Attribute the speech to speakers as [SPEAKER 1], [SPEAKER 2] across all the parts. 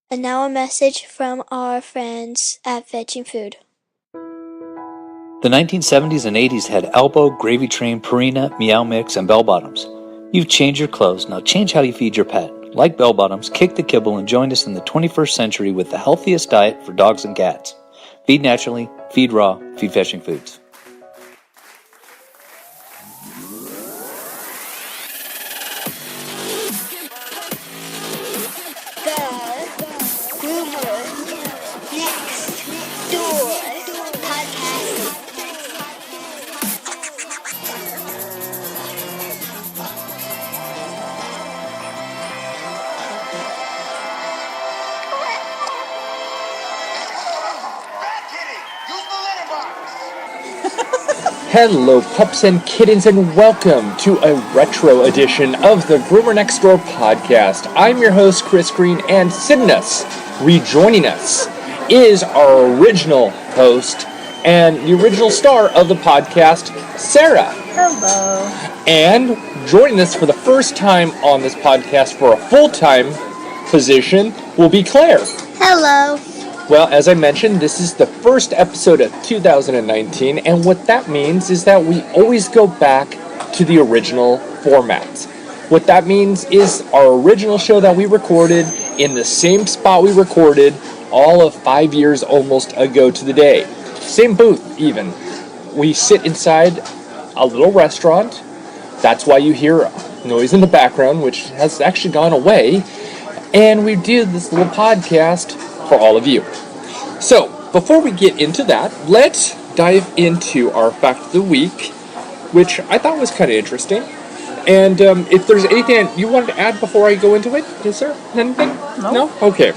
[SPEAKER 1] And now a message from our friends at Fetching Food.
[SPEAKER 2] The 1970s and 80s had Elbow, Gravy Train, Purina, Meow Mix, and Bell Bottoms. You've changed your clothes, now change how you feed your pet. Like Bell Bottoms, kick the kibble and join us in the 21st century with the healthiest diet for dogs and cats. Feed naturally, feed raw, feed Fetching Foods.
[SPEAKER 3] Hello, pups and kittens, and welcome to a retro edition of the Groomer Next Door podcast. I'm your host, Chris Green, and sitting us, rejoining us, is our original host and the original star of the podcast, Sarah.
[SPEAKER 4] Hello.
[SPEAKER 3] And joining us for the first time on this podcast for a full-time position will be Claire.
[SPEAKER 1] Hello.
[SPEAKER 3] Well, as I mentioned, this is the first episode of 2019, and what that means is that we always go back to the original format. What that means is our original show that we recorded in the same spot we recorded all of 5 years almost ago to the day. Same booth, even. We sit inside a little restaurant. That's why you hear noise in the background, which has actually gone away. And we do this little podcast for all of you. So, before we get into that, let's dive into our fact of the week, which I thought was kind of interesting. And if there's anything you wanted to add before I go into it, is there anything? No? Okay.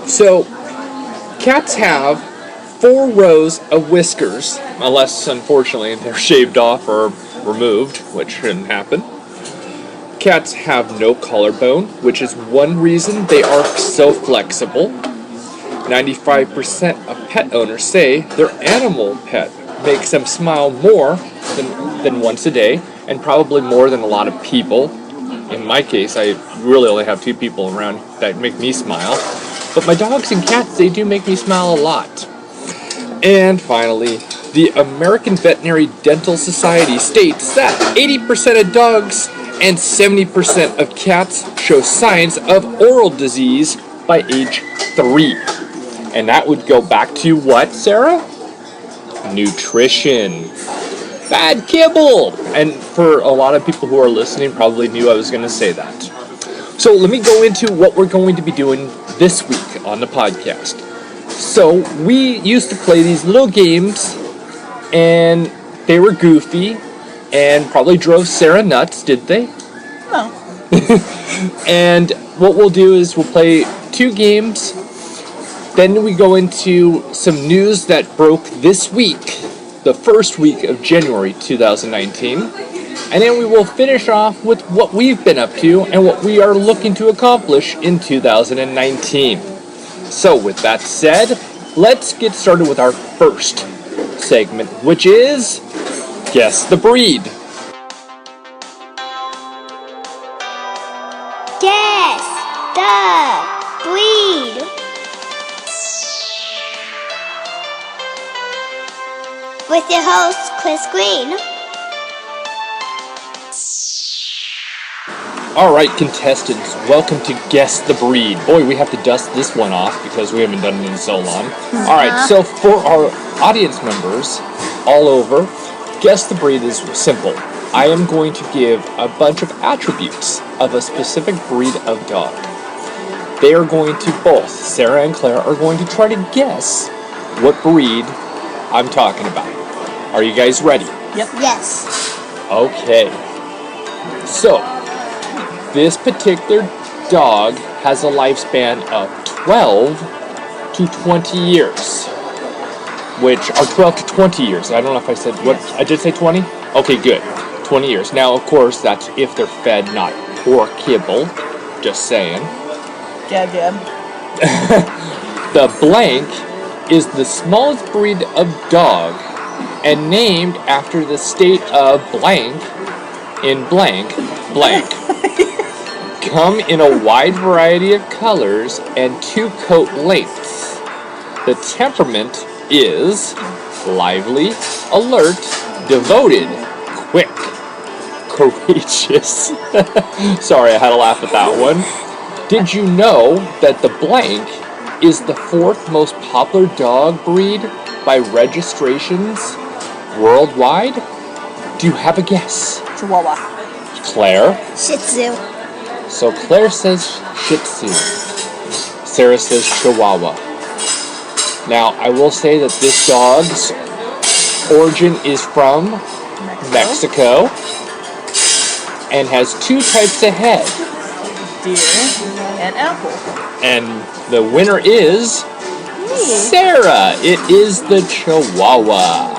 [SPEAKER 3] So, cats have 4 rows of whiskers, unless, unfortunately, they're shaved off or removed, which shouldn't happen. Cats have no collarbone, which is one reason they are so flexible. 95% of pet owners say their animal pet makes them smile more than once a day, and probably more than a lot of people. In my case, I really only have 2 people around that make me smile. But my dogs and cats, they do make me smile a lot. And finally, the American Veterinary Dental Society states that 80% of dogs and 70% of cats show signs of oral disease by age 3. And that would go back to what, Sarah? Nutrition. Bad kibble! And for a lot of people who are listening probably knew I was going to say that. So let me go into what we're going to be doing this week on the podcast. So we used to play these little games, and they were goofy, and probably drove Sarah nuts, did they?
[SPEAKER 4] No.
[SPEAKER 3] And what we'll do is we'll play 2 games. Then we go into some news that broke this week, the first week of January 2019. And then we will finish off with what we've been up to and what we are looking to accomplish in 2019. So with that said, let's get started with our first segment, which is Guess the Breed.
[SPEAKER 1] Guess the breed. With your host, Chris Green.
[SPEAKER 3] Alright, contestants, welcome to Guess the Breed. Boy, we have to dust this one off because we haven't done it in so long. Alright, so for our audience members all over, Guess the Breed is simple. I am going to give a bunch of attributes of a specific breed of dog. They are going to both, Sarah and Claire, are going to try to guess what breed I'm talking about. Are you guys ready?
[SPEAKER 4] Yep.
[SPEAKER 1] Yes.
[SPEAKER 3] Okay. So, this particular dog has a lifespan of 12 to 20 years. Which are 12 to 20 years. I don't know if I said, what, I did say 20? Okay, good. 20 years. Now, of course, that's if they're fed not or kibble. Just saying.
[SPEAKER 4] Jab, jab.
[SPEAKER 3] The blank is the smallest breed of dog and named after the state of blank in blank blank. come in a wide variety of colors and 2 coat lengths. The temperament is lively, alert, devoted, quick, courageous. Sorry, I had to laugh at that one. Did you know that the blank is the 4th most popular dog breed by registrations worldwide? Do you have a guess?
[SPEAKER 4] Chihuahua.
[SPEAKER 3] Claire?
[SPEAKER 1] Shih Tzu.
[SPEAKER 3] So Claire says Shih Tzu. Sarah says Chihuahua. Now, I will say that this dog's origin is from Mexico and has 2 types of head.
[SPEAKER 4] Deer and apple.
[SPEAKER 3] And the winner is Sarah. It is the Chihuahua.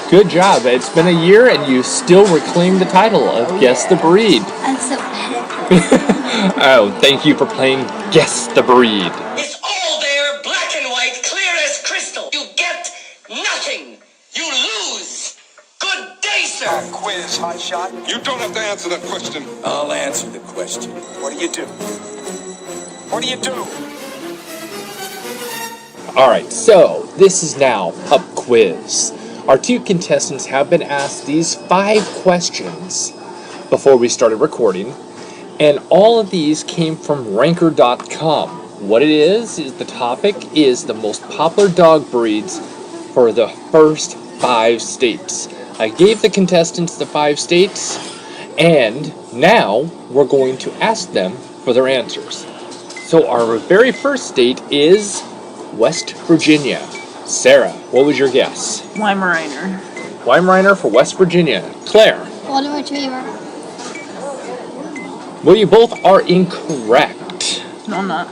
[SPEAKER 3] Good job. It's been a year and you still reclaim the title of Guess the Breed.
[SPEAKER 1] I'm so bad.
[SPEAKER 3] Oh, thank you for playing Guess the Breed.
[SPEAKER 5] It's all there, black and white, clear as crystal. You get nothing. You lose. Good day, sir.
[SPEAKER 6] Quiz, hotshot. You don't have to answer that question. I'll answer the question. What do you do? What do you do?
[SPEAKER 3] Alright, so this is now Pup Quiz. Our 2 contestants have been asked these 5 questions before we started recording, and all of these came from Ranker.com. What it is the topic is the most popular dog breeds for the first 5 states. I gave the contestants the 5 states, and now we're going to ask them for their answers. So our very first state is West Virginia. Sarah, what was your guess?
[SPEAKER 4] Weimaraner.
[SPEAKER 3] Weimaraner for West Virginia. Claire?
[SPEAKER 1] Golden Retriever.
[SPEAKER 3] Well, you both are incorrect.
[SPEAKER 4] No, I'm not.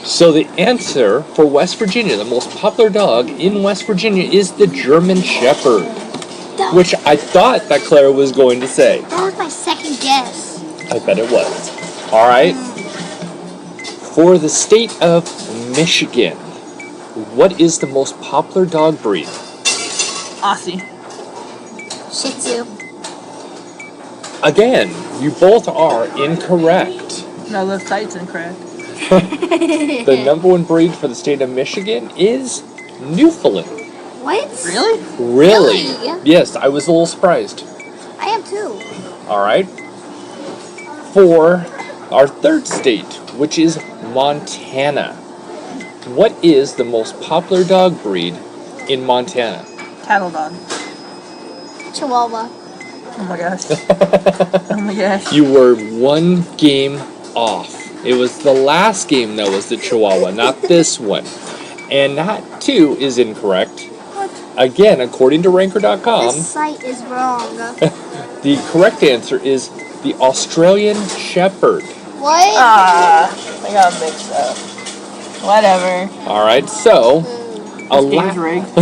[SPEAKER 3] So the answer for West Virginia, the most popular dog in West Virginia, is the German Shepherd, which I thought that Claire was going to say.
[SPEAKER 1] That was my second guess.
[SPEAKER 3] I bet it was. All right. For the state of Michigan, what is the most popular dog breed?
[SPEAKER 4] Aussie.
[SPEAKER 1] Shih Tzu.
[SPEAKER 3] Again, you both are incorrect.
[SPEAKER 4] No, the site's incorrect.
[SPEAKER 3] The number 1 breed for the state of Michigan is Newfoundland.
[SPEAKER 1] What?
[SPEAKER 4] Really?
[SPEAKER 3] Really?
[SPEAKER 1] Really?
[SPEAKER 3] Yes, I was a little surprised.
[SPEAKER 1] I am too.
[SPEAKER 3] All right. For our third state, which is Montana, what is the most popular dog breed in Montana?
[SPEAKER 4] Cattle dog.
[SPEAKER 1] Chihuahua.
[SPEAKER 4] Oh my gosh. Oh my gosh.
[SPEAKER 3] You were 1 game off. It was the last game that was the Chihuahua, not this one. And that, too, is incorrect.
[SPEAKER 1] What?
[SPEAKER 3] Again, according to Ranker.com,
[SPEAKER 1] This site is wrong.
[SPEAKER 3] the correct answer is the Australian Shepherd.
[SPEAKER 1] What?
[SPEAKER 4] I got mixed up. Whatever.
[SPEAKER 3] All right, so
[SPEAKER 4] Game's rigged.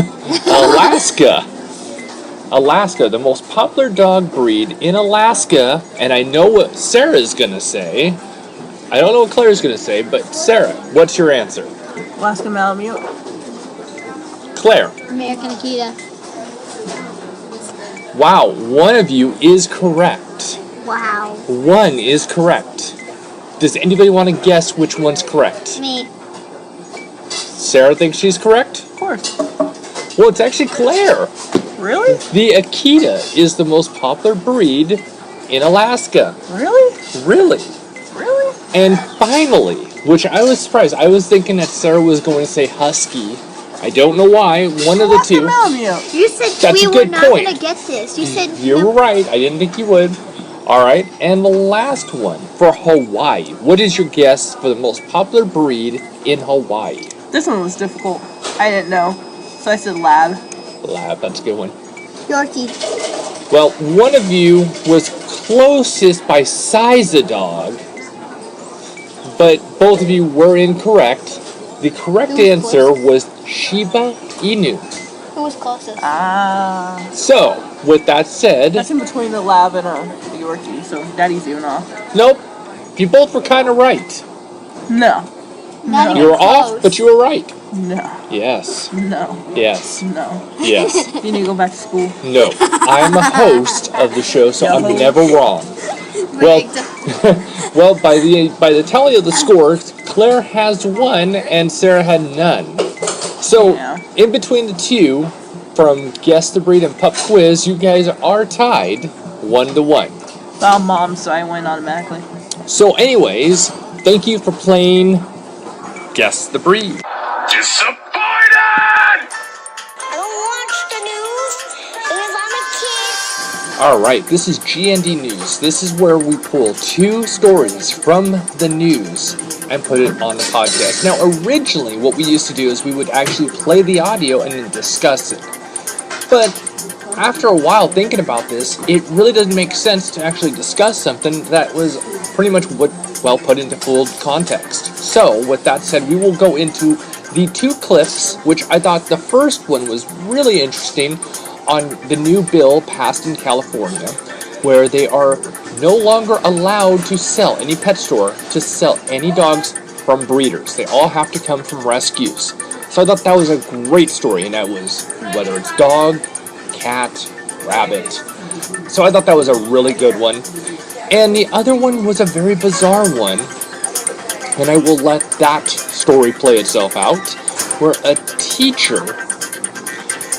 [SPEAKER 3] Alaska, the most popular dog breed in Alaska, and I know what Sarah's gonna say. I don't know what Claire's gonna say, but Sarah, what's your answer?
[SPEAKER 4] Alaska Malamute.
[SPEAKER 3] Claire.
[SPEAKER 1] American Akita.
[SPEAKER 3] Wow, one of you is correct.
[SPEAKER 1] Wow.
[SPEAKER 3] 1 is correct. Does anybody want to guess which one's correct?
[SPEAKER 1] Me.
[SPEAKER 3] Sarah thinks she's correct?
[SPEAKER 4] Of course.
[SPEAKER 3] Well, it's actually Claire.
[SPEAKER 4] Really?
[SPEAKER 3] The Akita is the most popular breed in Alaska.
[SPEAKER 4] Really?
[SPEAKER 3] Really?
[SPEAKER 4] Really?
[SPEAKER 3] And finally, which I was surprised, I was thinking that Sarah was going to say Husky. I don't know why, one of the
[SPEAKER 4] Alaska
[SPEAKER 3] 2.
[SPEAKER 4] Malamute.
[SPEAKER 1] You said
[SPEAKER 3] That's
[SPEAKER 1] we
[SPEAKER 3] a
[SPEAKER 1] were
[SPEAKER 3] good
[SPEAKER 1] not
[SPEAKER 3] point.
[SPEAKER 1] going to get this. You said
[SPEAKER 3] You were right, I didn't think you would. Alright, and the last one, for Hawaii. What is your guess for the most popular breed in Hawaii?
[SPEAKER 4] This one was difficult. I didn't know. So I said lab.
[SPEAKER 3] Lab, that's a good one.
[SPEAKER 1] Yorkie.
[SPEAKER 3] Well, one of you was closest by size of dog, but both of you were incorrect. The correct
[SPEAKER 1] Who was
[SPEAKER 3] answer was Shiba Inu.
[SPEAKER 1] Who was closest?
[SPEAKER 4] Ah.
[SPEAKER 3] So, with that said,
[SPEAKER 4] That's in between the lab and the Yorkie, so Daddy's even off.
[SPEAKER 3] nope, you both were kind of right.
[SPEAKER 4] No.
[SPEAKER 1] Not even
[SPEAKER 3] You were off,
[SPEAKER 1] close.
[SPEAKER 3] but you were right.
[SPEAKER 4] No.
[SPEAKER 3] Yes,
[SPEAKER 4] No.
[SPEAKER 3] yes,
[SPEAKER 4] No.
[SPEAKER 3] yes.
[SPEAKER 4] You need to go back to school.
[SPEAKER 3] No, I'm a host of the show, so I'm
[SPEAKER 4] No.
[SPEAKER 3] never wrong. Well, well, by the tally of the scores, Claire has 1 and Sarah had none. So,
[SPEAKER 4] Yeah.
[SPEAKER 3] in between the two, from Guess the Breed and Pup Quiz, you guys are tied 1-1.
[SPEAKER 4] Well, I'm mom, so I win automatically.
[SPEAKER 3] So, anyways, thank you for playing Guess the Breed.
[SPEAKER 6] Disappointed!
[SPEAKER 1] I don't watch the news because I'm a kid.
[SPEAKER 3] Alright, this is GND News. This is where we pull 2 stories from the news and put it on the podcast. Now, originally, what we used to do is we would actually play the audio and then discuss it. But after a while thinking about this, it really doesn't make sense to actually discuss something that was pretty much put into full context. So, with that said, we will go into the 2 clips, which I thought the first one was really interesting, on the new bill passed in California, where they are no longer allowed to sell, any pet store, to sell any dogs from breeders. They all have to come from rescues. So I thought that was a great story, and that was whether it's dog, cat, rabbit. So I thought that was a really good one. And the other one was a very bizarre one, and I will let that story play itself out, where a teacher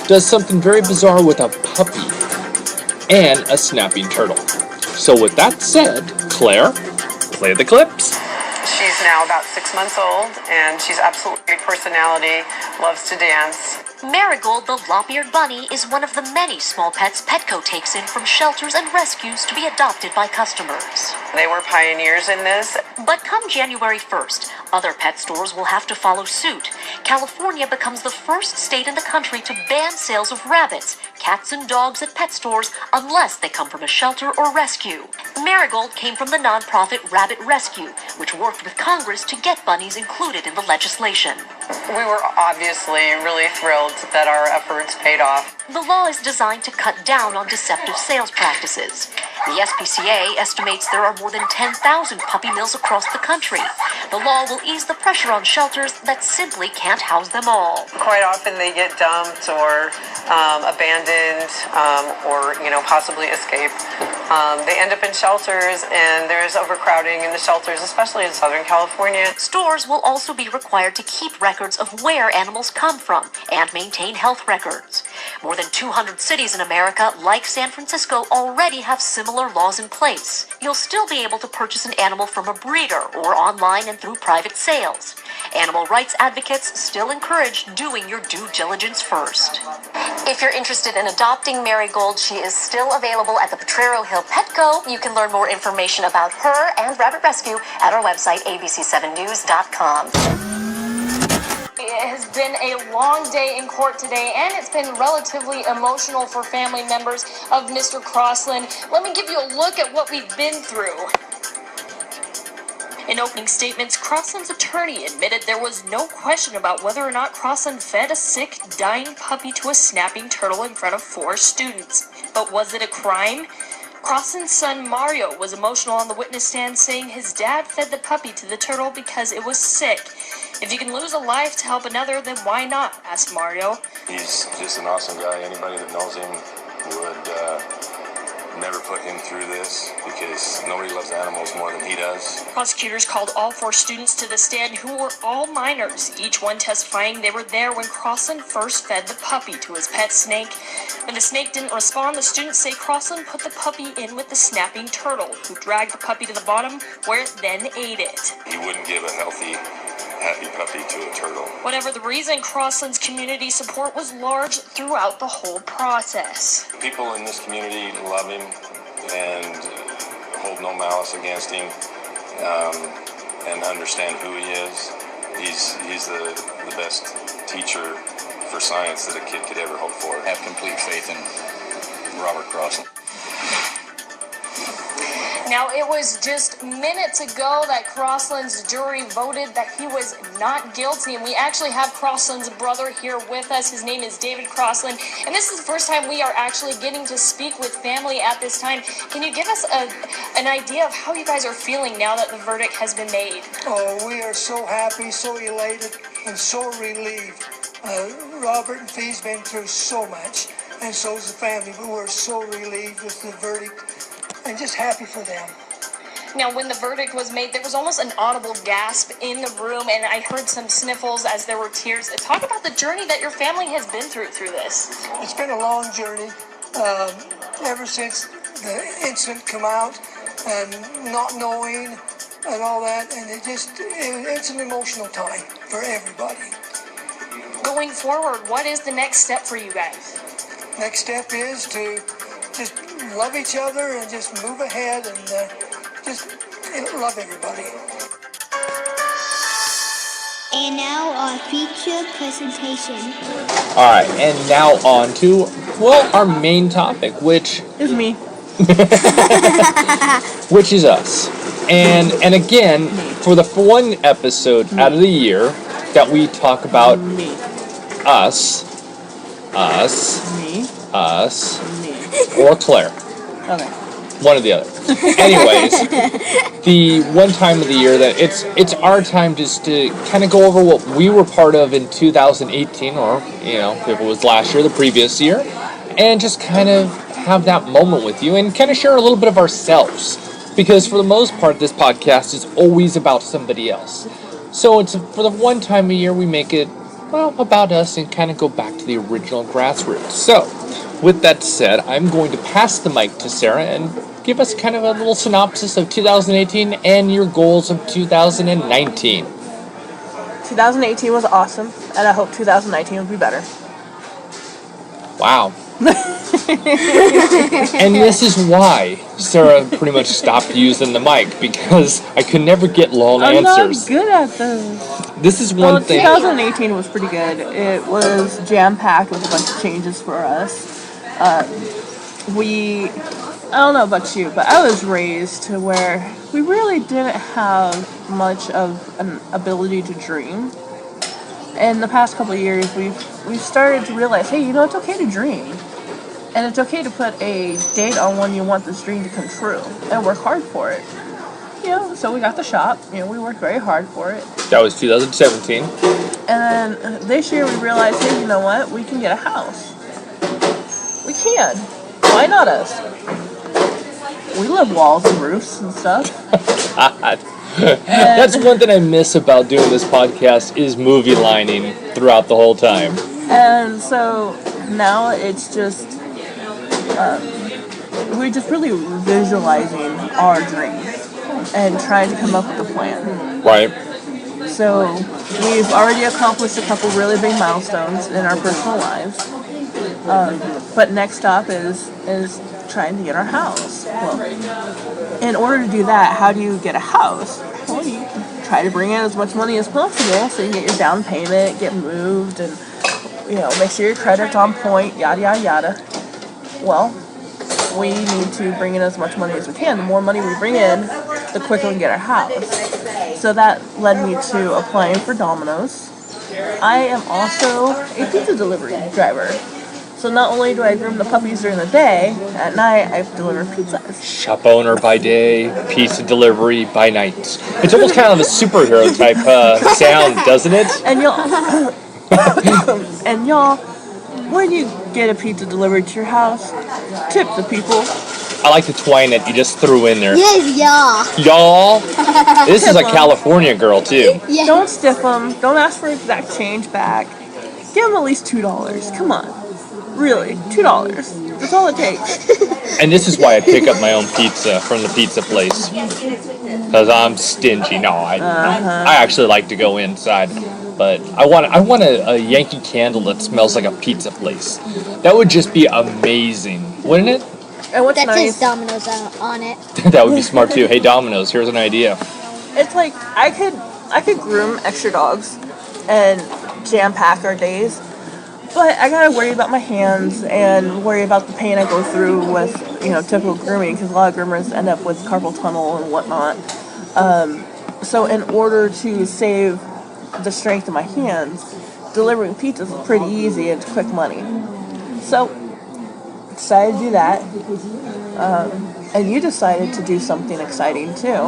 [SPEAKER 3] does something very bizarre with a puppy and a snapping turtle. So with that said, Claire, play the clips.
[SPEAKER 7] She's now about 6 months old, and she's absolutely great personality, loves to dance.
[SPEAKER 8] Marigold, the lop-eared bunny, is one of the many small pets Petco takes in from shelters and rescues to be adopted by customers.
[SPEAKER 7] They were pioneers in this.
[SPEAKER 8] But come January 1st, other pet stores will have to follow suit. California becomes the first state in the country to ban sales of rabbits, cats, and dogs at pet stores unless they come from a shelter or rescue. Marigold came from the nonprofit Rabbit Rescue, which worked with Congress to get bunnies included in the legislation.
[SPEAKER 7] We were obviously really thrilled that our efforts paid off.
[SPEAKER 8] The law is designed to cut down on deceptive sales practices. The SPCA estimates there are more than 10,000 puppy mills across the country. The law will ease the pressure on shelters that simply can't house them all.
[SPEAKER 7] Quite often they get dumped or abandoned or, possibly escape. They end up in shelters, and there's overcrowding in the shelters, especially in Southern California.
[SPEAKER 8] Stores will also be required to keep records of where animals come from and maintain health records. More than 200 cities in America, like San Francisco, already have similar laws in place. You'll still be able to purchase an animal from a breeder or online and through private sales. Animal rights advocates still encourage doing your due diligence first. If you're interested in adopting Marigold, she is still available at the Potrero Hill Petco. You can learn more information about her and Rabbit Rescue at our website, abc7news.com.
[SPEAKER 9] It has been a long day in court today, and it's been relatively emotional for family members of Mr. Crossland. Let me give you a look at what we've been through. In opening statements, Crossland's attorney admitted there was no question about whether or not Crossland fed a sick, dying puppy to a snapping turtle in front of 4 students. But was it a crime? Crossland's son Mario was emotional on the witness stand, saying his dad fed the puppy to the turtle because it was sick. If you can lose a life to help another, then why not? Asked Mario.
[SPEAKER 10] He's just an awesome guy. Anybody that knows him would never put him through this, because nobody loves animals more than he does.
[SPEAKER 9] Prosecutors called all 4 students to the stand, who were all minors, each one testifying they were there when Crossland first fed the puppy to his pet snake. When the snake didn't respond, the students say Crossland put the puppy in with the snapping turtle, who dragged the puppy to the bottom, where it then ate it.
[SPEAKER 10] He wouldn't give a happy puppy to a turtle.
[SPEAKER 9] Whatever the reason, Crossland's community support was large throughout the whole process.
[SPEAKER 10] People in this community love him and hold no malice against him, and understand who he is. He's the best teacher for science that a kid could ever hope for.
[SPEAKER 11] Have complete faith in Robert Crossland.
[SPEAKER 9] Now, it was just minutes ago that Crossland's jury voted that he was not guilty, and we actually have Crossland's brother here with us. His name is David Crossland, and this is the first time we are actually getting to speak with family at this time. Can you give us an idea of how you guys are feeling now that the verdict has been made?
[SPEAKER 12] Oh, we are so happy, so elated, and so relieved. Robert and Fee's been through so much, and so is the family, but we're so relieved with the verdict. And just happy for them.
[SPEAKER 9] Now, when the verdict was made, there was almost an audible gasp in the room, and I heard some sniffles as there were tears. Talk about the journey that your family has been through this.
[SPEAKER 12] It's been a long journey. Ever since the incident come out and not knowing and all that, and it's an emotional time for everybody.
[SPEAKER 9] Going forward, what is the next step for you guys?
[SPEAKER 12] Next step is to just love each other and just move ahead and just love everybody.
[SPEAKER 13] And now our feature presentation.
[SPEAKER 3] Alright, and now on to, well, our main topic, which
[SPEAKER 4] is me.
[SPEAKER 3] which is us. And again, for the one episode out of the year that we talk about us, or Claire.
[SPEAKER 4] Okay.
[SPEAKER 3] One or the other. Anyways, the one time of the year that it's our time just to kind of go over what we were part of in 2018, or, you know, if it was last year, the previous year, and just kind of have that moment with you and kind of share a little bit of ourselves. Because for the most part, this podcast is always about somebody else. So it's for the one time a year we make it, well, about us and kind of go back to the original grassroots. So, with that said, I'm going to pass the mic to Sarah and give us kind of a little synopsis of 2018 and your goals of 2019.
[SPEAKER 4] 2018 was awesome, and I hope 2019 will be better.
[SPEAKER 3] Wow. And this is why Sarah pretty much stopped using the mic, because I could never get long answers.
[SPEAKER 4] I'm not good at those.
[SPEAKER 3] This is one thing.
[SPEAKER 4] 2018 was pretty good. It was jam-packed with a bunch of changes for us. I don't know about you, but I was raised to where we really didn't have much of an ability to dream. In the past couple of years, we've started to realize, hey, you know, it's okay to dream. And it's okay to put a date on when you want this dream to come true and work hard for it. You know, so we got the shop. You know, we worked very hard for it.
[SPEAKER 3] That was 2017.
[SPEAKER 4] And then this year we realized, hey, you know what? We can get a house. We can. Why not us? We love walls and roofs and stuff.
[SPEAKER 3] God. That's one thing I miss about doing this podcast is movie lining throughout the whole time.
[SPEAKER 4] And so now it's just, we're just really visualizing our dreams and trying to come up with a plan.
[SPEAKER 3] Right.
[SPEAKER 4] So we've already accomplished a couple really big milestones in our personal lives. But next stop is trying to get our house. Well, in order to do that, how do you get a house? Well, you try to bring in as much money as possible so you get your down payment, get moved, and, you know, make sure your credit's on point, yada, yada, yada. Well, we need to bring in as much money as we can. The more money we bring in, the quicker we can get our house. So that led me to applying for Domino's. I am also a pizza delivery driver. So not only do I groom the puppies during the day, at night I deliver pizzas. Shop
[SPEAKER 3] owner by day, pizza delivery by night. It's almost kind of a superhero type sound, doesn't it?
[SPEAKER 4] And y'all, when you get a pizza delivered to your house, tip the people.
[SPEAKER 3] I like the twang that you just threw in there.
[SPEAKER 13] Yes,
[SPEAKER 3] Y'all. This is a California girl too.
[SPEAKER 4] Yeah. Don't stiff them. Don't ask for exact change back. Give them at least $2. Come on. Really, $2. That's all it takes.
[SPEAKER 3] And this is why I pick up my own pizza from the pizza place. Because I'm stingy. No, I actually like to go inside. But I want a Yankee Candle that smells like a pizza place. That would just be amazing, wouldn't it?
[SPEAKER 4] And what's
[SPEAKER 13] that
[SPEAKER 4] nice,
[SPEAKER 13] says Domino's on it.
[SPEAKER 3] That would be smart too. Hey Domino's, here's an idea.
[SPEAKER 4] It's like I could groom extra dogs and jam pack our days, but I gotta worry about my hands and worry about the pain I go through with, you know, typical grooming, because a lot of groomers end up with carpal tunnel and whatnot. So in order to save the strength of my hands, delivering pizzas is pretty easy and it's quick money. So decided to do that, and you decided to do something exciting too.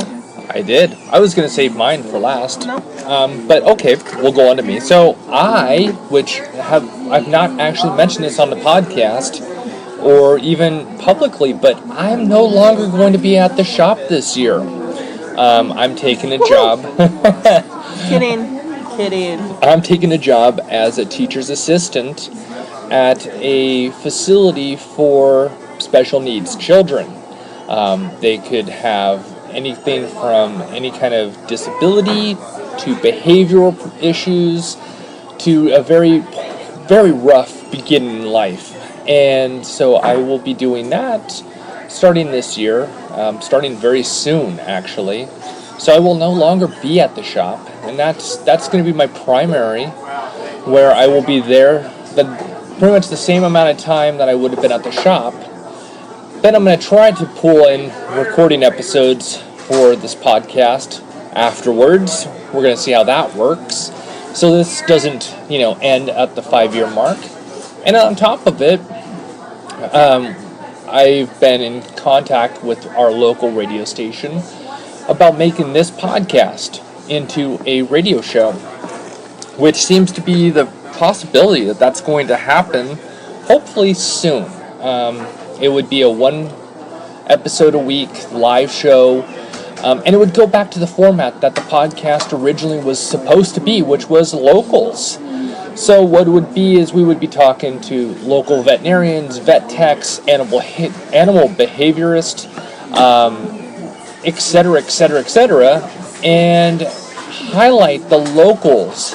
[SPEAKER 3] I did. I was going to save mine for last.
[SPEAKER 4] No.
[SPEAKER 3] But okay, we'll go on to me. So I've not actually mentioned this on the podcast or even publicly, but I'm no longer going to be at the shop this year. I'm taking a job.
[SPEAKER 4] Kidding.
[SPEAKER 3] I'm taking a job as a teacher's assistant at a facility for special needs children. They could have anything from any kind of disability to behavioral issues to a very, very rough beginning in life. And so I will be doing that starting this year, starting very soon actually. So I will no longer be at the shop, and that's going to be my primary, where I will be there pretty much the same amount of time that I would have been at the shop. Then I'm going to try to pull in recording episodes for this podcast afterwards. We're going to see how that works. So this doesn't, end at the 5-year mark. And on top of it, I've been in contact with our local radio station about making this podcast into a radio show, which seems to be the possibility that that's going to happen hopefully soon. It would be a 1 episode a week live show, and it would go back to the format that the podcast originally was supposed to be, which was locals. So what it would be is we would be talking to local veterinarians, vet techs, animal behaviorists, etc., and highlight the locals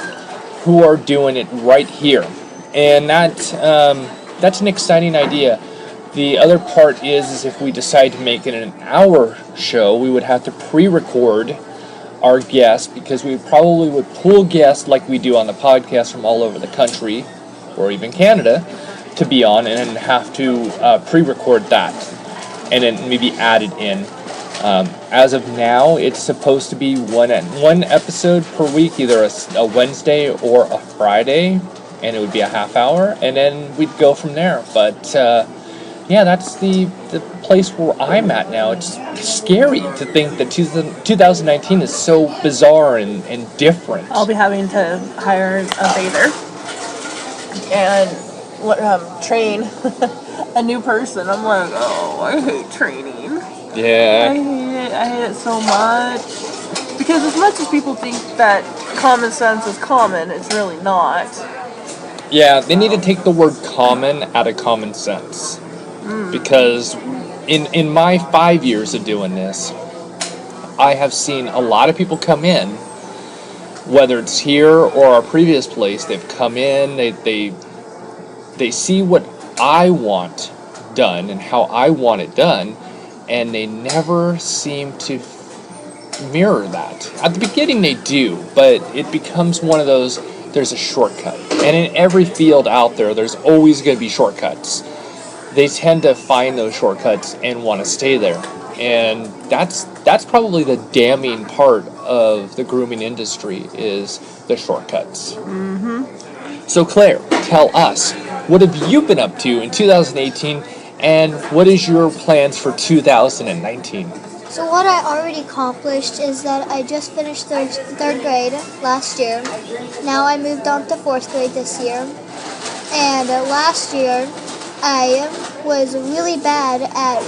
[SPEAKER 3] who are doing it right here. And that's an exciting idea. The other part is if we decide to make it an hour show, we would have to pre-record our guests, because we probably would pull guests like we do on the podcast from all over the country, or even Canada, to be on, and then have to pre-record that, and then maybe add it in. As of now, it's supposed to be one episode per week, either a Wednesday or a Friday, and it would be a half hour, and then we'd go from there. But that's the place where I'm at now. It's scary to think that 2019 is so bizarre and different.
[SPEAKER 4] I'll be having to hire a bather and train a new person. I'm like, oh, I hate training.
[SPEAKER 3] Yeah.
[SPEAKER 4] I hate it so much. Because as much as people think that common sense is common, it's really not.
[SPEAKER 3] Yeah, they need to take the word common out of common sense. Because in my 5 years of doing this, I have seen a lot of people come in, whether it's here or our previous place. They've come in, they see what I want done and how I want it done, and they never seem to mirror that. At the beginning they do, but it becomes one of those, there's a shortcut. And in every field out there, there's always going to be shortcuts. They tend to find those shortcuts and want to stay there. And that's probably the damning part of the grooming industry, is the shortcuts. Mm-hmm. So Claire, tell us, what have you been up to in 2018, and what is your plans for 2019?
[SPEAKER 13] So what I already accomplished is that I just finished third grade last year. Now I moved on to 4th grade this year. And last year, I was really bad at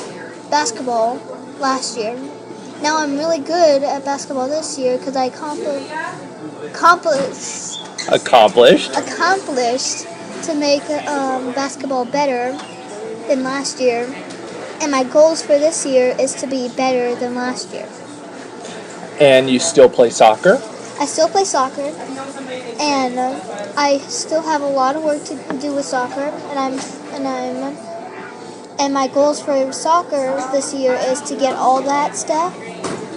[SPEAKER 13] basketball last year. Now I'm really good at basketball this year because I accomplished to make basketball better than last year. And my goals for this year is to be better than last year.
[SPEAKER 3] And you still play soccer?
[SPEAKER 13] I still play soccer, and I still have a lot of work to do with soccer, and my goals for soccer this year is to get all that stuff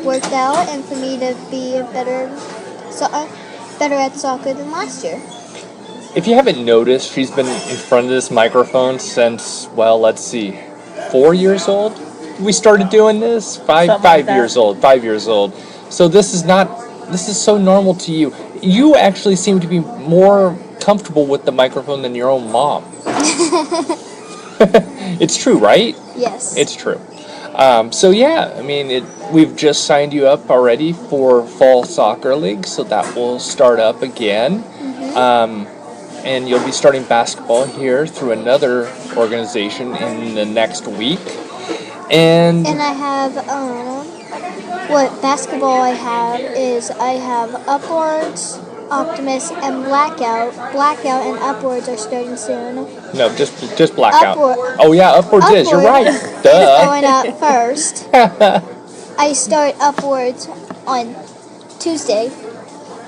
[SPEAKER 13] worked out, and for me to be better at soccer than last year.
[SPEAKER 3] If you haven't noticed, she's been in front of this microphone since, 4 years old? We started doing this? 5 years old. 5 years old. So this is so normal to you. You actually seem to be more comfortable with the microphone than your own mom. It's true, right?
[SPEAKER 13] Yes.
[SPEAKER 3] It's true. We've just signed you up already for Fall Soccer League, so that will start up again. Mm-hmm. And you'll be starting basketball here through another organization in the next week. And
[SPEAKER 13] I have what basketball I have Upwards, Optimus, and Blackout. Blackout and Upwards are starting soon.
[SPEAKER 3] No, just Blackout.
[SPEAKER 13] Upward.
[SPEAKER 3] Oh yeah, Upwards is. You're right.
[SPEAKER 13] Is
[SPEAKER 3] Duh.
[SPEAKER 13] going up first. I start Upwards on Tuesday,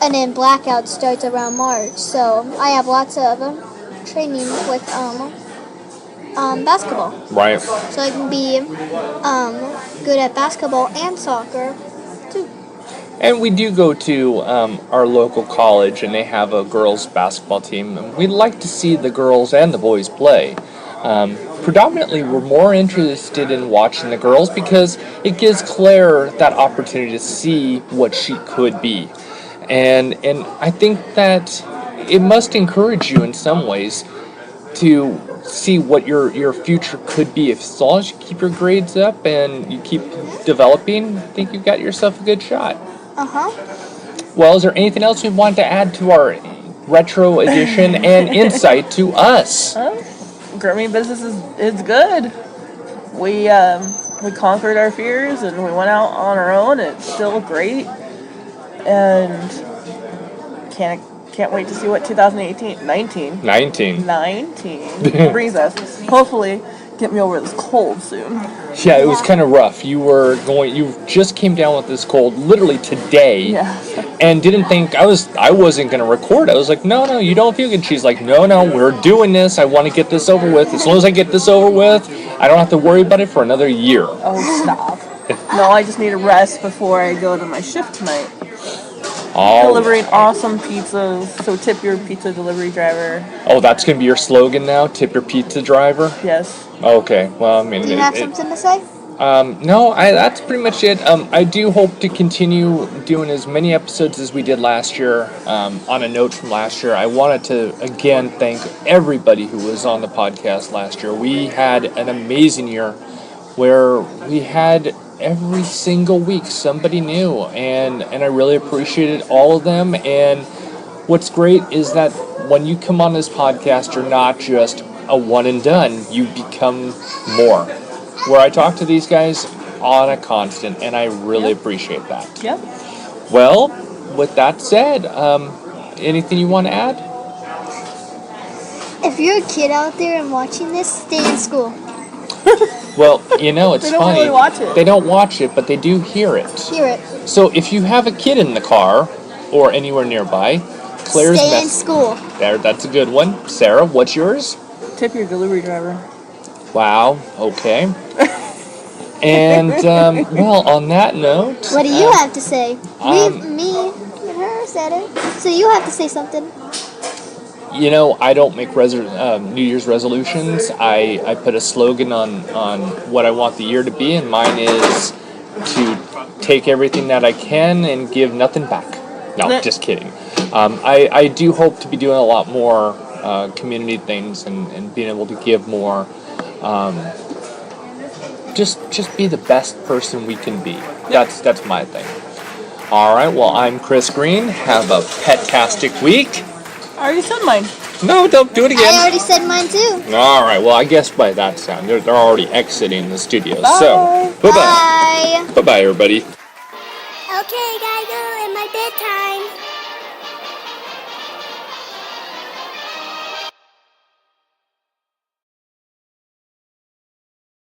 [SPEAKER 13] and then Blackout starts around March. So I have lots of training with basketball.
[SPEAKER 3] Right.
[SPEAKER 13] So I can be good at basketball and soccer too.
[SPEAKER 3] And we do go to our local college, and they have a girls' basketball team. And we'd like to see the girls and the boys play. Predominantly, we're more interested in watching the girls because it gives Claire that opportunity to see what she could be. And I think that it must encourage you in some ways to see what your future could be. If as long as you keep your grades up and you keep developing, I think you've got yourself a good shot. Well, is there anything else we want to add to our retro edition and insight to us?
[SPEAKER 4] Grooming business is good. We conquered our fears and we went out on our own. It's still great, and can't wait to see what 19 brings us. Hopefully, get me over this cold soon.
[SPEAKER 3] Yeah, it was kind of rough. You just came down with this cold literally today, and didn't think I wasn't going to record. I was like, no, you don't feel good. She's like, no, we're doing this. I want to get this over with. As soon as I get this over with, I don't have to worry about it for another year.
[SPEAKER 4] Oh, stop. No, I just need a rest before I go to my shift tonight. Delivering awesome pizzas, so tip your pizza delivery driver.
[SPEAKER 3] Oh, that's going to be your slogan now? Tip your pizza driver?
[SPEAKER 4] Yes.
[SPEAKER 3] Okay, well, I mean...
[SPEAKER 13] Do you have something to say?
[SPEAKER 3] No, that's pretty much it. I do hope to continue doing as many episodes as we did last year. On a note from last year, I wanted to, again, thank everybody who was on the podcast last year. We had an amazing year where we had... every single week somebody new, and I really appreciated all of them. And what's great is that when you come on this podcast, you're not just a one and done, you become more, where I talk to these guys on a constant, and I really appreciate that. Well, with that said, anything you want to add?
[SPEAKER 13] If you're a kid out there and watching this, stay in school.
[SPEAKER 3] Well, it's
[SPEAKER 4] They don't
[SPEAKER 3] funny.
[SPEAKER 4] really watch it.
[SPEAKER 3] They don't watch it, but they do hear it. So if you have a kid in the car or anywhere nearby, Claire's
[SPEAKER 13] stay in school.
[SPEAKER 3] That's a good one. Sarah, what's yours?
[SPEAKER 4] Tip your delivery driver.
[SPEAKER 3] Wow. Okay. And well, on that note,
[SPEAKER 13] What do you have to say? Her said it. So you have to say something.
[SPEAKER 3] I don't make New Year's resolutions. I put a slogan on what I want the year to be, and mine is to take everything that I can and give nothing back. No, just kidding. I do hope to be doing a lot more community things and being able to give more. Just be the best person we can be. That's my thing. All right. Well, I'm Chris Green. Have a pet-tastic week.
[SPEAKER 4] I already said mine.
[SPEAKER 3] No, don't do it again.
[SPEAKER 13] I already said mine too.
[SPEAKER 3] All right. Well, I guess by that sound, they're already exiting the studio.
[SPEAKER 13] Bye.
[SPEAKER 3] So, bye-bye. Bye-bye, everybody.
[SPEAKER 13] Okay, guys.